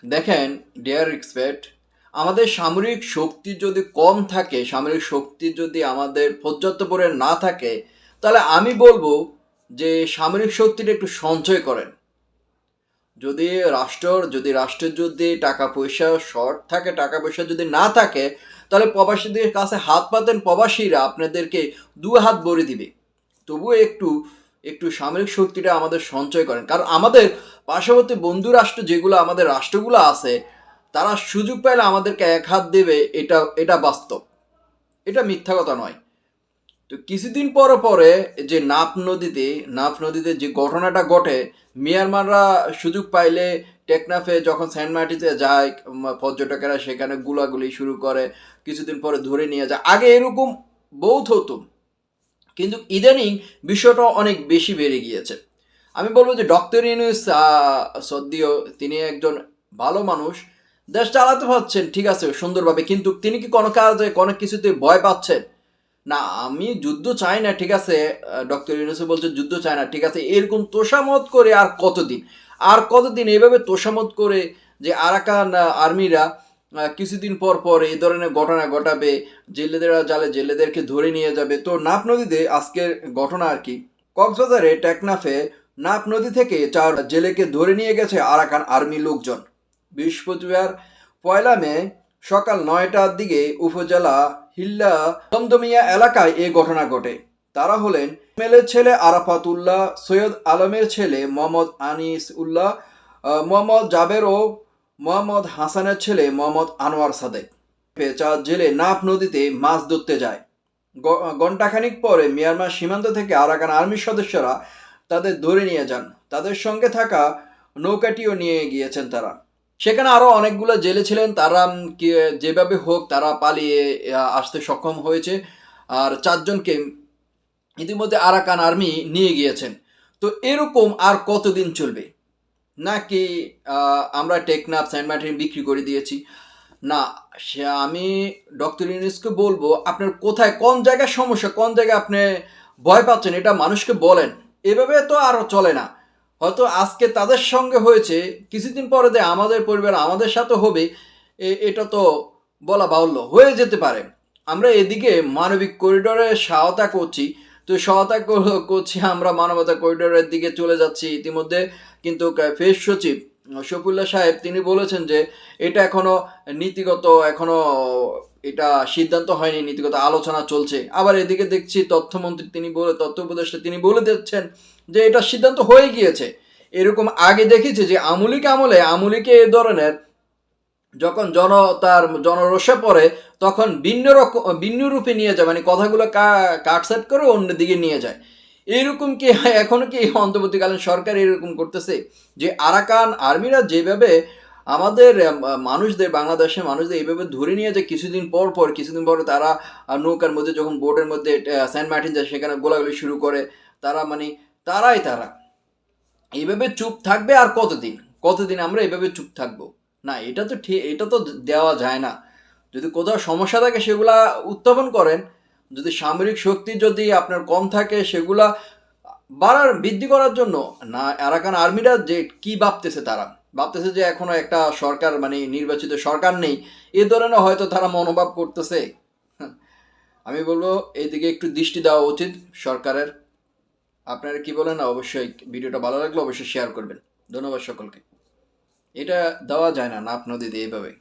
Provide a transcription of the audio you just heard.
দেখেন deer expert, আমাদের সামরিক শক্তি যদি কম থাকে, সামরিক শক্তি যদি আমাদের পর্যাপ্ত পরিমাণে না থাকে, তাহলে আমি বলবো যে সামরিক শক্তিটা একটু সঞ্চয় করেন। যদি রাষ্ট্রের যদি টাকা পয়সা শর্ট থাকে, টাকা পয়সা যদি না থাকে, তাহলে প্রবাসীদের কাছে হাত পাতেন, প্রবাসীরা আপনাদেরকে দু হাত ভরে দিবে। তবুও একটু একটু সামরিক শক্তিটা আমাদের সঞ্চয় করেন, কারণ আমাদের পার্শ্ববর্তী বন্ধু রাষ্ট্র যেগুলো আমাদের রাষ্ট্রগুলো আছে, তারা সুযোগ পেলে আমাদেরকে এক হাত দেবে, এটা বাস্তব, এটা মিথ্যা কথা নয়। তো কিছুদিন পরে যে নাফ নদীতে যে ঘটনাটা ঘটে, মিয়ানমাররা সুযোগ পাইলে টেকনাফে যখন সেন্ট মার্টিতে যায়, পর্যটকেরা সেখানে গুলাগুলি শুরু করে, কিছুদিন পরে ধরে নিয়ে যায়। আগে এরকম বহুত হতো, কিন্তু ইদানিং বিষয়টা অনেক বেশি বেড়ে গিয়েছে। আমি বলবো যে ডক্টর ইউনূস সদ্যিও তিনি একজন ভালো মানুষ, দেশ চালাতে পারছেন ঠিক আছে সুন্দরভাবে, কিন্তু তিনি কি কোনো কাজে কোনো কিছুতে ভয় পাচ্ছেন? না, আমি যুদ্ধ চাই না, ঠিক আছে। ডক্টর ইউনূস বলছে যুদ্ধ চাই না, ঠিক আছে। এরকম তোষামত করে আর কতদিন এইভাবে তোষামত করে যে আরাকান আর্মিরা কিছুদিন পর এই ধরনের ঘটনা ঘটাবে, জেলেদেরকে ধরে নিয়ে যাবে। তো নাফ নদীতে আজকের ঘটনা আর কি, কক্সবাজারে টেকনাফে নাফ নদী থেকে 4 জেলেকে ধরে নিয়ে গেছে আরাকান আর্মি লোকজন। বৃহস্পতিবার 1 মে সকাল 9টার দিকে উপজেলা হিল্লা দমদমিয়া এলাকায় এই ঘটনা ঘটে। তারা হলেন মেলের ছেলে আরাফাত উল্লাহ, সৈয়দ আলমের ছেলে মোহাম্মদ আনিস উল্লাহ, মোহাম্মদ জাবের ও মোহাম্মদ হাসানের ছেলে মোহাম্মদ আনোয়ার সাদেক। 4 জেলে নাফ নদীতে মাছ ধরতে যায়। ঘণ্টাখানিক পরে মিয়ানমার সীমান্ত থেকে আরাকান আর্মির সদস্যরা তাদের ধরে নিয়ে যান। তাদের সঙ্গে থাকা নৌকাটিও নিয়ে গিয়েছেন তারা। সেখানে আরও অনেকগুলো জেলে ছিলেন, তারা যেভাবে হোক তারা পালিয়ে আসতে সক্ষম হয়েছে। আর 4 জনকে ইতিমধ্যে আরাকান আর্মি নিয়ে গিয়েছেন। তো এরকম আর কতদিন চলবে? নাকি আমরা টেকনাফ সেন্ট মার্টিন বিক্রি করে দিয়েছি? না, আমি ডক্টর ইউনূসকে বলবো, আপনার কোথায় কোন জায়গায় সমস্যা, কোন জায়গায় আপনি ভয় পাচ্ছেন, এটা মানুষকে বলেন। এভাবে তো আরও চলে না। হয়তো আজকে তাদের সঙ্গে হয়েছে, কিছুদিন পরে যে আমাদের পরিবার আমাদের সাথে হবে, এটা তো বলা বাহুল্য, হয়ে যেতে পারে। আমরা এদিকে মানবিক করিডোরে সহায়তা করছি, তো সহায়তা করছি, আমরা মানবতা করিডোরের দিকে চলে যাচ্ছি ইতিমধ্যে। কিন্তু ফেস সচিব শফিউল্লাহ সাহেব তিনি বলেছেন যে এটা এখনো এটা সিদ্ধান্ত হয়নি, নীতিগত আলোচনা চলছে। আবার এদিকে দেখছি তথ্য উপদেষ্টা তিনি বলে দিচ্ছেন যে এটা সিদ্ধান্ত হয়ে গিয়েছে। এরকম আগে দেখেছি যে আমলিকে এ ধরনের যখন জনরোষে পড়ে, তখন ভিন্ন রূপে নিয়ে যায়, মানে কথাগুলো কাটসাট করে অন্যদিকে নিয়ে যায়। এইরকম কি এখনো কি অন্তর্বর্তীকালীন সরকার এরকম করতেছে? যে আরাকান আর্মিরা যেভাবে আমাদের বাংলাদেশের মানুষদের এইভাবে ধরে নিয়ে যায়, কিছুদিন পর তারা নৌকার মধ্যে, যখন বোটের মধ্যে সেন্ট মার্টিন যায়, সেখানে গোলাগুলি শুরু করে। তারা এইভাবে চুপ থাকবে আর কতদিন আমরা এইভাবে চুপ থাকবো? না, এটা তো দেওয়া যায় না। যদি কোথাও সমস্যা থাকে সেগুলা উত্থাপন করেন। যদি সামরিক শক্তি যদি আপনার কম থাকে, সেগুলা বৃদ্ধি করার জন্য। না, আরাকান আর্মিরা যে কি ভাবতেছে, তারা ভাবতেছে যে এখনো একটা সরকার, মানে নির্বাচিত সরকার নেই, এ ধরনের হয়তো তারা মনোভাব করতেছে। আমি বলবো এইদিকে একটু দৃষ্টি দেওয়া উচিত সরকারের। আপনারা কি বলেন? অবশ্যই ভিডিওটা ভালো লাগলে অবশ্যই শেয়ার করবেন। ধন্যবাদ সকলকে। এটা দেওয়া যায় না নাফ নদীতে এইভাবে।